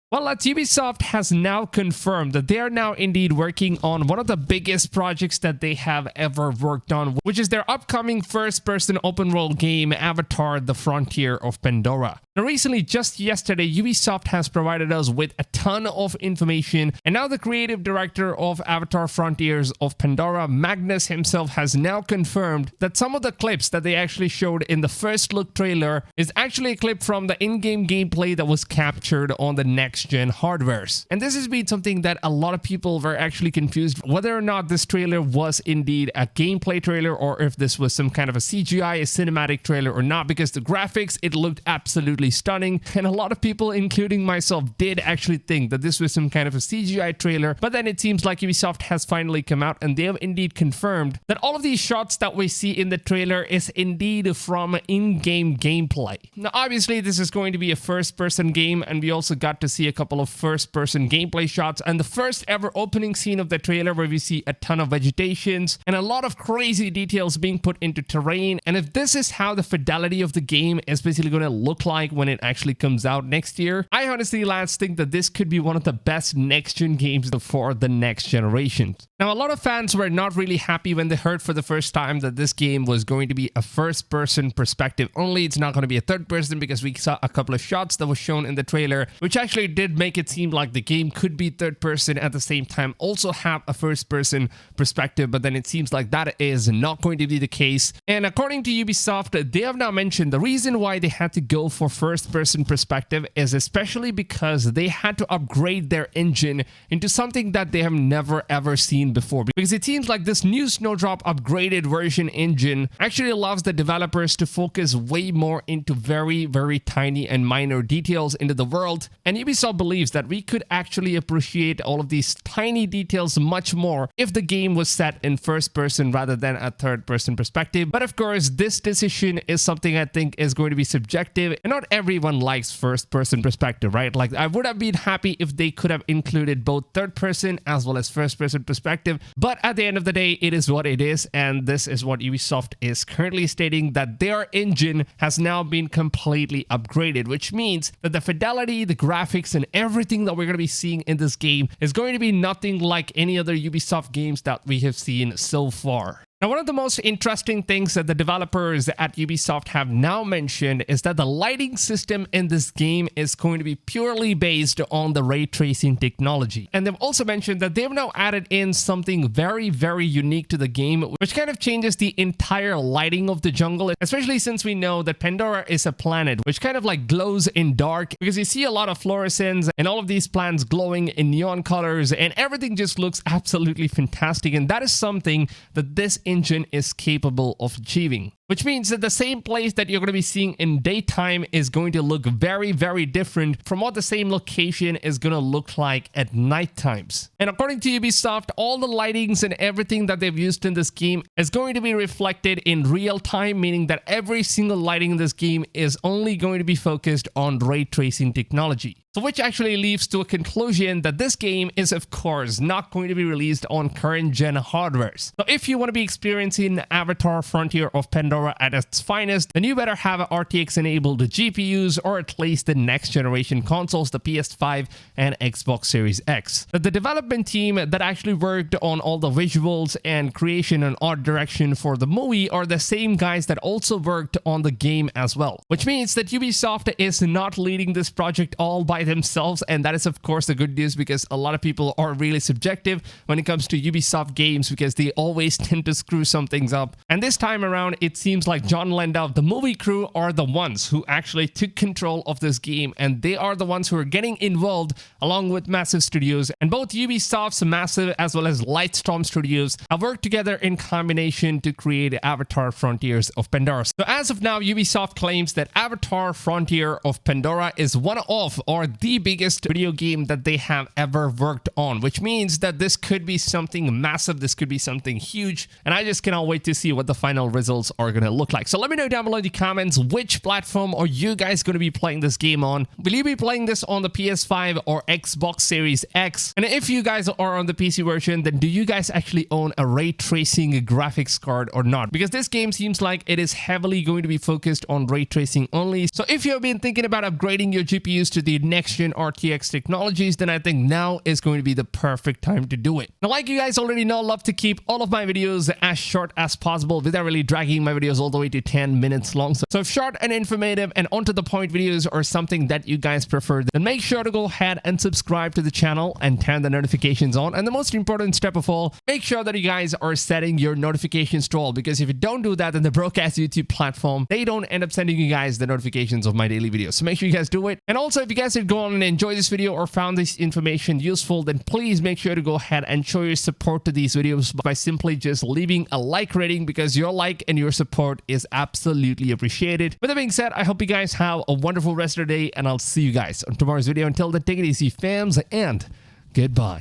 Well, Ubisoft has now confirmed that they are now indeed working on one of the biggest projects that they have ever worked on, which is their upcoming first-person open-world game, Avatar: The Frontier of Pandora. Now, recently, just yesterday, Ubisoft has provided us with a ton of information, and now the creative director of Avatar: Frontiers of Pandora, Magnus himself, has now confirmed that some of the clips that they actually showed in the first look trailer is actually a clip from the in-game gameplay that was captured on the next-gen hardwares. And this has been something that a lot of people were actually confused whether or not this trailer was indeed a gameplay trailer or if this was some kind of a CGI, a cinematic trailer or not, because the graphics, it looked absolutely stunning, and a lot of people, including myself, did actually think that this was some kind of a CGI trailer. But then it seems like Ubisoft has finally come out and they have indeed confirmed that all of these shots that we see in the trailer is indeed from in-game gameplay. Now, obviously, this is going to be a first-person game, and we also got to see a couple of first-person gameplay shots and the first ever opening scene of the trailer where we see a ton of vegetations and a lot of crazy details being put into terrain. And if this is how the fidelity of the game is basically going to look like when it actually comes out next year, I honestly, lads, think that this could be one of the best next-gen games for the next generation. Now, a lot of fans were not really happy when they heard for the first time that this game was going to be a first-person perspective only. It's not going to be a third-person, because we saw a couple of shots that was shown in the trailer, which actually did make it seem like the game could be third-person at the same time, also have a first-person perspective, but then it seems like that is not going to be the case. And according to Ubisoft, they have now mentioned the reason why they had to go for first-person perspective is especially because they had to upgrade their engine into something that they have never ever seen before, because it seems like this new Snowdrop upgraded version engine actually allows the developers to focus way more into very tiny and minor details into the world, and Ubisoft believes that we could actually appreciate all of these tiny details much more if the game was set in first person rather than a third person perspective. But of course, this decision is something I think is going to be subjective, and not everyone likes first person perspective, right? Like, I would have been happy if they could have included both third person as well as first person perspective, but at the end of the day, it is what it is, and this is what Ubisoft is currently stating, that their engine has now been completely upgraded, which means that the fidelity, the graphics, and everything that we're going to be seeing in this game is going to be nothing like any other Ubisoft games that we have seen so far. Now, one of the most interesting things that the developers at Ubisoft have now mentioned is that the lighting system in this game is going to be purely based on the ray tracing technology. And they've also mentioned that they've now added in something very unique to the game, which kind of changes the entire lighting of the jungle, especially since we know that Pandora is a planet which kind of like glows in dark, because you see a lot of fluorescence and all of these plants glowing in neon colors, and everything just looks absolutely fantastic. And that is something that this engine is capable of achieving, which means that the same place that you're going to be seeing in daytime is going to look very different from what the same location is going to look like at night times. And according to Ubisoft, all the lightings and everything that they've used in this game is going to be reflected in real time, meaning that every single lighting in this game is only going to be focused on ray tracing technology. So which actually leads to a conclusion that this game is, of course, not going to be released on current gen hardwares. So if you want to be experiencing Avatar: Frontier of Pandora at its finest, then you better have RTX enabled GPUs, or at least the next generation consoles, the PS5 and Xbox Series X. The development team that actually worked on all the visuals and creation and art direction for the movie are the same guys that also worked on the game as well, which means that Ubisoft is not leading this project all by themselves, and that is of course the good news, because a lot of people are really subjective when it comes to Ubisoft games, because they always tend to screw some things up. And this time around, it seems like John Landau, the movie crew, are the ones who actually took control of this game, and they are the ones who are getting involved along with massive studios. And both Ubisoft's massive as well as Lightstorm Studios have worked together in combination to create Avatar: Frontiers of Pandora. So as of now, Ubisoft claims that Avatar: Frontier of Pandora is one of, or the biggest video game that they have ever worked on, which means that this could be something massive, this could be something huge, and I just cannot wait to see what the final results are going going to look like. So let me know down below in the comments, which platform are you guys going to be playing this game on? Will you be playing this on the PS5 or Xbox Series X? And if you guys are on the PC version, then do you guys actually own a ray tracing graphics card or not? Because this game seems like it is heavily going to be focused on ray tracing only. So if you've been thinking about upgrading your GPUs to the next gen RTX technologies, then I think now is going to be the perfect time to do it. Now, like you guys already know, I love to keep all of my videos as short as possible without really dragging my videos all the way to 10 minutes long. So if short and informative and onto the point videos are something that you guys prefer, then make sure to go ahead and subscribe to the channel and turn the notifications on. And the most important step of all, make sure that you guys are setting your notifications to all, because if you don't do that, then the broadcast YouTube platform, they don't end up sending you guys the notifications of my daily videos. So make sure you guys do it. And also, if you guys did go on and enjoy this video or found this information useful, then please make sure to go ahead and show your support to these videos by simply just leaving a like rating, because your like and your support is absolutely appreciated. With that being said, I hope you guys have a wonderful rest of the day, and I'll see you guys on tomorrow's video. Until then, take it easy, fams, and goodbye.